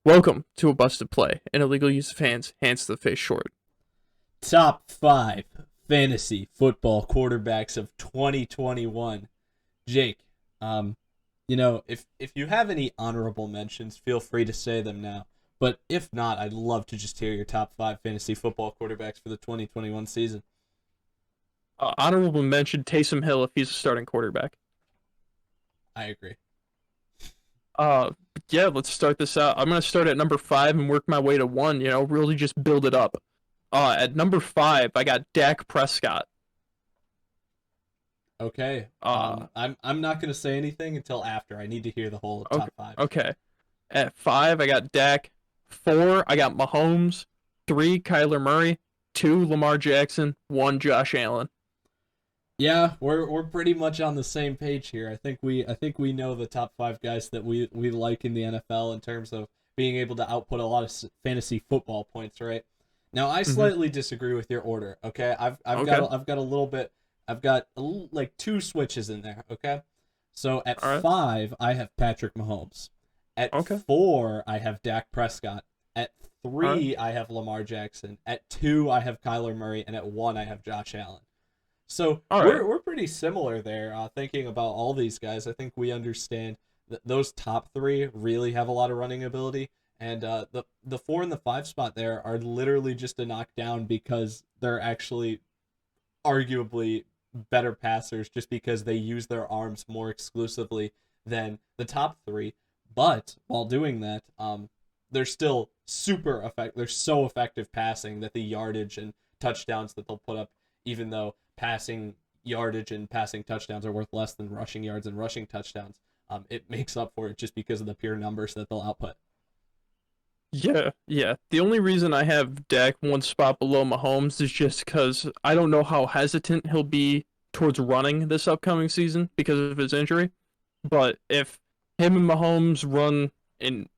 Welcome to a busted play. An illegal use of hands to the face short. Top 5 fantasy football quarterbacks of 2021. Jake, if you have any honorable mentions, feel free to say them now. But if not, I'd love to just hear your top 5 fantasy football quarterbacks for the 2021 season. Honorable mention Taysom Hill if he's a starting quarterback. I agree. Uh, yeah, let's start this out. I'm gonna start at number 5 and work my way to 1. Really just build it up. At number 5, I got Dak Prescott. Okay. Uh, I'm not gonna say anything until after. I need to hear the whole okay, top 5. okay. At 5, I got Dak. 4, I got Mahomes. 3, Kyler Murray. 2, Lamar Jackson. 1, Josh Allen. Yeah, we're pretty much on the same page here. I think we know the top 5 guys that we like in the NFL in terms of being able to output a lot of fantasy football points, right? Now, I Mm-hmm. slightly disagree with your order. Okay, Okay. I've got a little bit. Like two switches in there. Okay, so at All right. 5 I have Patrick Mahomes. At Okay. 4 I have Dak Prescott. At All right. 3 I have Lamar Jackson. At 2 I have Kyler Murray, and at 1 I have Josh Allen. So All right. we're pretty similar there. Thinking about all these guys, I think we understand that those top 3 really have a lot of running ability, and the 4 and the 5 spot there are literally just a knockdown because they're actually arguably better passers, just because they use their arms more exclusively than the top 3. But while doing that, they're still super effective. They're so effective passing that the yardage and touchdowns that they'll put up, even though passing yardage and passing touchdowns are worth less than rushing yards and rushing touchdowns, it makes up for it just because of the pure numbers that they'll output. Yeah, yeah. The only reason I have Dak one spot below Mahomes is just because I don't know how hesitant he'll be towards running this upcoming season because of his injury. But if him and Mahomes run in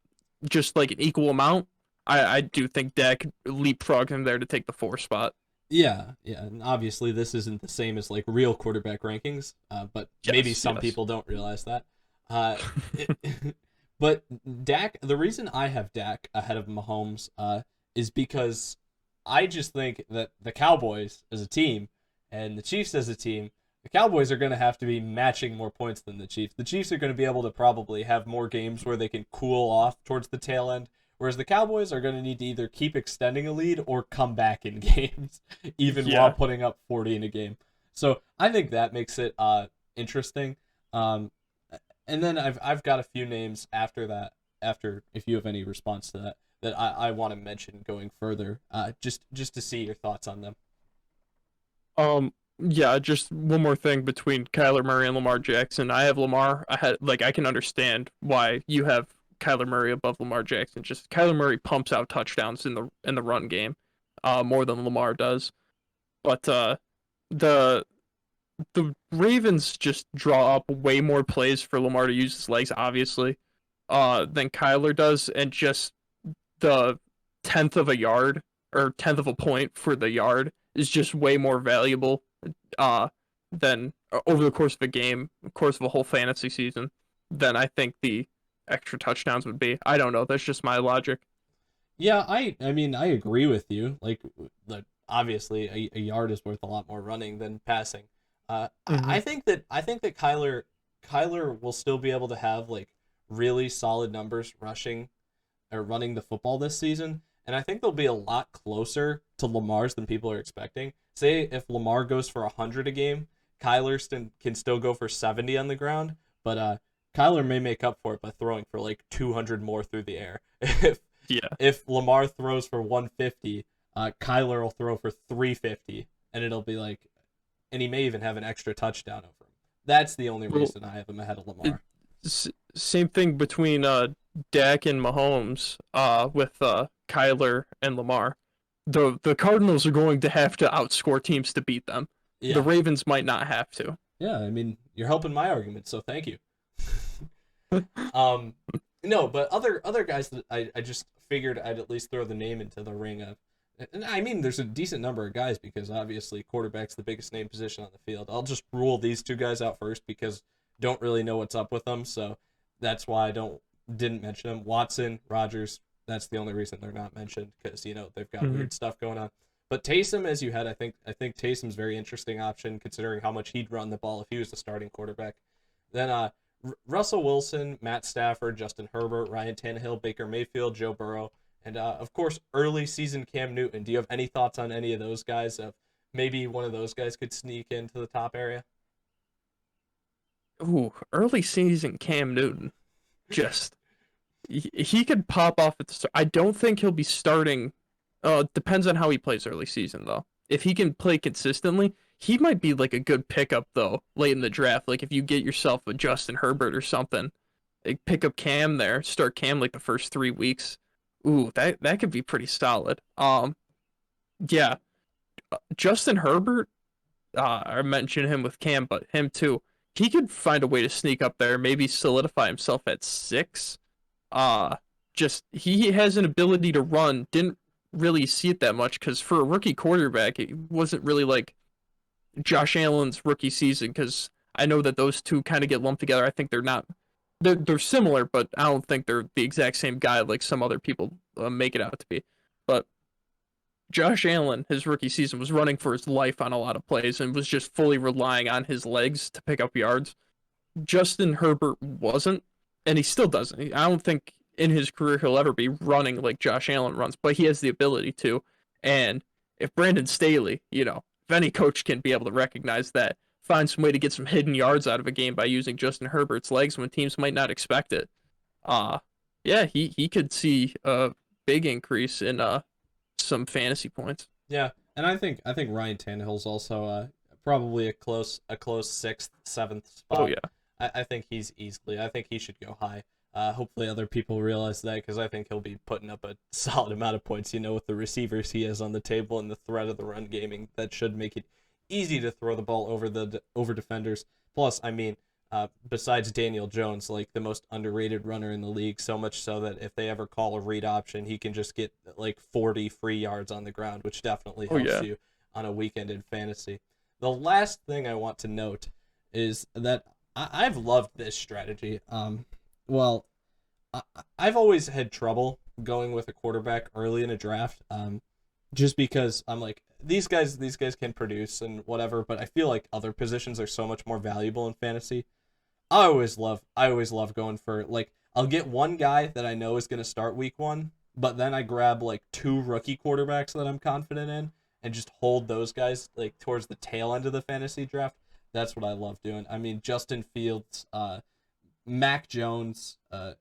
just like an equal amount, I do think Dak leapfrog him there to take the 4 spot. Yeah, yeah, and obviously this isn't the same as like real quarterback rankings, but maybe Yes, some yes. people don't realize that. Uh, it, but Dak, the reason I have Dak ahead of Mahomes, is because I just think that the Cowboys as a team and the Chiefs as a team, the Cowboys are going to have to be matching more points than the Chiefs. The Chiefs are going to be able to probably have more games where they can cool off towards the tail end, whereas the Cowboys are going to need to either keep extending a lead or come back in games, even while Yeah. putting up 40 in a game. So I think that makes it interesting. Um, and then I've got a few names after that. After, if you have any response to that, that I want to mention going further, just to see your thoughts on them. Yeah, just one more thing between Kyler Murray and Lamar Jackson. I have Lamar. I can understand why you have Kyler Murray above Lamar Jackson. Just Kyler Murray pumps out touchdowns in the run game, more than Lamar does. But the the Ravens just draw up way more plays for Lamar to use his legs, obviously, than Kyler does, and just the tenth of a yard or tenth of a point for the yard is just way more valuable uh than over the course of a game, course of a whole fantasy season, than I think the extra touchdowns would be. I don't know. That's just my logic. Yeah, I mean I agree with you. Obviously a yard is worth a lot more running than passing. Mm-hmm. I think that Kyler will still be able to have like really solid numbers rushing or running the football this season, and I think they'll be a lot closer to Lamar's than people are expecting. Say if Lamar goes for 100 a game, can still go for 70 on the ground, but Kyler may make up for it by throwing for like 200 more through the air. if Yeah. if Lamar throws for 150, Kyler will throw for 350, and it'll be like, and he may even have an extra touchdown over him. That's the only Well, reason I have him ahead of it, Lamar. same thing between Dak and Mahomes with Kyler and Lamar. The Cardinals are going to have to outscore teams to beat them. The Yeah, Ravens might not have to. yeah. I mean, you're helping my argument, so thank you. Um, no, but other guys that I just figured I'd at least throw the name into the ring of. And I mean, there's a decent number of guys because obviously quarterback's the biggest name position on the field. I'll just rule these two guys out first because don't really know what's up with them, so that's why I didn't mention them. Watson, Rogers, That's the only reason they're not mentioned, because they've got Hmm. weird stuff going on. But Taysom, as you had, I think Taysom's a very interesting option considering how much he'd run the ball if he was the starting quarterback. Then Russell Wilson, Matt Stafford, Justin Herbert, Ryan Tannehill, Baker Mayfield, Joe Burrow, and of course early season Cam Newton. Do you have any thoughts on any of those guys? Of maybe one of those guys could sneak into the top area? Ooh, early season Cam Newton. Just he could pop off at the start. I don't think he'll be starting. Depends on how he plays early season though. If he can play consistently, he might be like a good pickup though late in the draft. Like if you get yourself a Justin Herbert or something, like, pick up Cam there, start Cam like the first 3 weeks. Ooh, that could be pretty solid. Yeah, Justin Herbert. I mentioned him with Cam, but him too. He could find a way to sneak up there, maybe solidify himself at 6. Uh, just he has an ability to run. Didn't really see it that much because for a rookie quarterback, it wasn't really like Josh Allen's rookie season. Because I know that those two kind of get lumped together. I think they're not. They're similar, but I don't think they're the exact same guy like some other people make it out to be. But Josh Allen, his rookie season, was running for his life on a lot of plays and was just fully relying on his legs to pick up yards. Justin Herbert wasn't, and he still doesn't. I don't think in his career he'll ever be running like Josh Allen runs, but he has the ability to. And if Brandon Staley, if any coach can be able to recognize that, find some way to get some hidden yards out of a game by using Justin Herbert's legs when teams might not expect it, uh yeah, he could see a big increase in some fantasy points. Yeah, and I think Ryan Tannehill's also probably a close sixth, seventh Oh spot. yeah. I think he's easily. I think he should go high. Hopefully other people realize that, because I think he'll be putting up a solid amount of points. With the receivers he has on the table and the threat of the run gaming, that should make it easy to throw the ball over defenders. Plus, I mean, besides Daniel Jones, like the most underrated runner in the league, so much so that if they ever call a read option, he can just get like 40 free yards on the ground, which definitely Oh helps yeah. you on a weekend in fantasy. The last thing I want to note is that I've loved this strategy. Well, I, I've always had trouble going with a quarterback early in a draft. Just because I'm like, these guys can produce and whatever, but I feel like other positions are so much more valuable in fantasy. I always love going for, like, I'll get one guy that I know is going to start week 1, but then I grab like two rookie quarterbacks that I'm confident in and just hold those guys like towards the tail end of the fantasy draft. That's what I love doing. I mean, Justin Fields, Mac Jones, I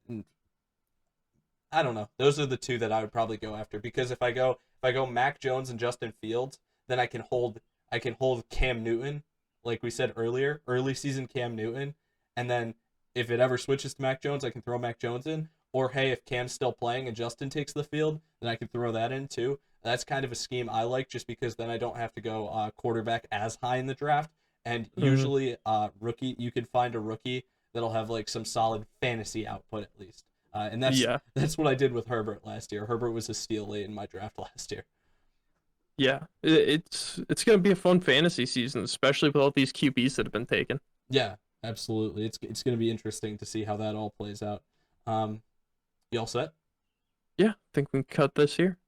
don't know. Those are the two that I would probably go after, because if I go Mac Jones and Justin Fields, then I can hold Cam Newton, like we said earlier, early season Cam Newton, and then if it ever switches to Mac Jones, I can throw Mac Jones in. Or hey, if Cam's still playing and Justin takes the field, then I can throw that in too. That's kind of a scheme I like, just because then I don't have to go quarterback as high in the draft. And Mhm. usually, rookie, you can find a rookie that'll have like some solid fantasy output at least. And that's Yeah. that's what I did with Herbert last year. Herbert was a steal late in my draft last year. Yeah. It's gonna be a fun fantasy season, especially with all these QBs that have been taken. Yeah, absolutely. It's going to be interesting to see how that all plays out. You all set? Yeah, I think we can cut this here.